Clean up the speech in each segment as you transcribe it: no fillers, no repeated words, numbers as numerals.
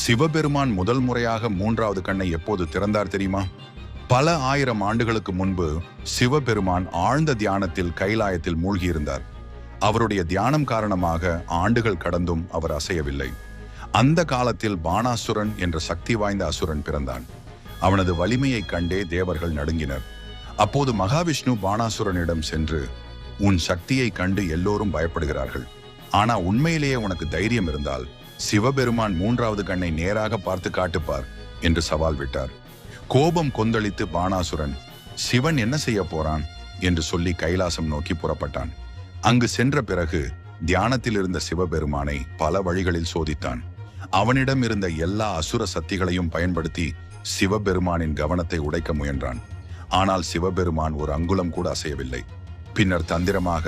சிவபெருமான் முதல் முறையாக மூன்றாவது கண்ணை எப்போது திறந்தார் தெரியுமா? பல ஆயிரம் ஆண்டுகளுக்கு முன்பு சிவபெருமான் ஆழ்ந்த தியானத்தில் கைலாயத்தில் மூழ்கியிருந்தார். அவருடைய தியானம் காரணமாக ஆண்டுகள் கடந்தும் அவர் அசையவில்லை. அந்த காலத்தில் பாணாசுரன் என்ற சக்தி வாய்ந்த அசுரன் பிறந்தான். அவனது வலிமையைக் கண்டே தேவர்கள் நடுங்கினர். அப்போது மகாவிஷ்ணு பாணாசுரனிடம் சென்று, உன் சக்தியை கண்டு எல்லோரும் பயப்படுகிறார்கள். ஆனா உண்மையிலேயே உனக்கு தைரியம் இருந்தால் சிவபெருமான் மூன்றாவது கண்ணை நேராக பார்த்து காட்டுப்பார் என்று சவால் விட்டார். கோபம் கொந்தளித்து பாணாசுரன், சிவன் என்ன செய்ய போறான் என்று சொல்லி கைலாசம் நோக்கி புறப்பட்டான். அங்கு சென்ற பிறகு தியானத்தில் இருந்த சிவபெருமானை பல வழிகளில் சோதித்தான். அவனிடம் இருந்த எல்லா அசுர சக்திகளையும் பயன்படுத்தி சிவபெருமானின் கவனத்தை உடைக்க முயன்றான். ஆனால் சிவபெருமான் ஒரு அங்குலம் கூட அசையவில்லை. பின்னர் தந்திரமாக,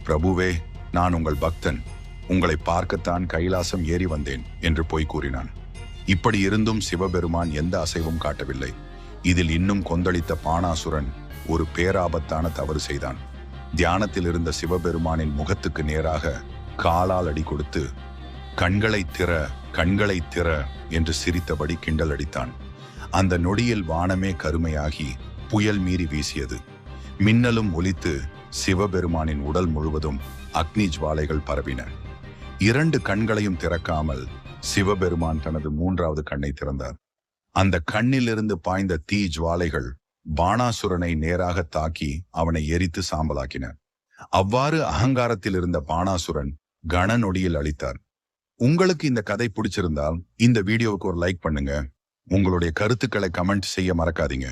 பிரபுவே, நான் உங்கள் பக்தன், உங்களை பார்க்கத்தான் கைலாசம் ஏறி வந்தேன் என்று பொய் கூறினான். இப்படி இருந்தும் சிவபெருமான் எந்த அசைவும் காட்டவில்லை. இதில் இன்னும் கொந்தளித்த பாணாசுரன் ஒரு பேராபத்தான தவறு செய்தான். தியானத்தில் இருந்த சிவபெருமானின் முகத்துக்கு நேராக காலால் அடி கொடுத்து, கண்களை திற, கண்களை திற என்று சிரித்தபடி கிண்டல் அடித்தான். அந்த நொடியில் வானமே கருமையாகி புயல் மீறி வீசியது. மின்னலும் ஒலித்து சிவபெருமானின் உடல் முழுவதும் அக்னி ஜுவாலைகள் பரவின. 2 கண்களையும் திறக்காமல் சிவபெருமான் தனது மூன்றாவது கண்ணை திறந்தார். அந்த கண்ணிலிருந்து பாய்ந்த தீ ஜுவாலைகள் பாணாசுரனை நேராக தாக்கி அவனை எரித்து சாம்பலாக்கின. அவ்வாறு அகங்காரத்தில் இருந்த பாணாசுரன் கன நொடியில் அழித்தார். உங்களுக்கு இந்த கதை பிடிச்சிருந்தால் இந்த வீடியோவுக்கு ஒரு லைக் பண்ணுங்க. உங்களுடைய கருத்துக்களை கமெண்ட் செய்ய மறக்காதீங்க.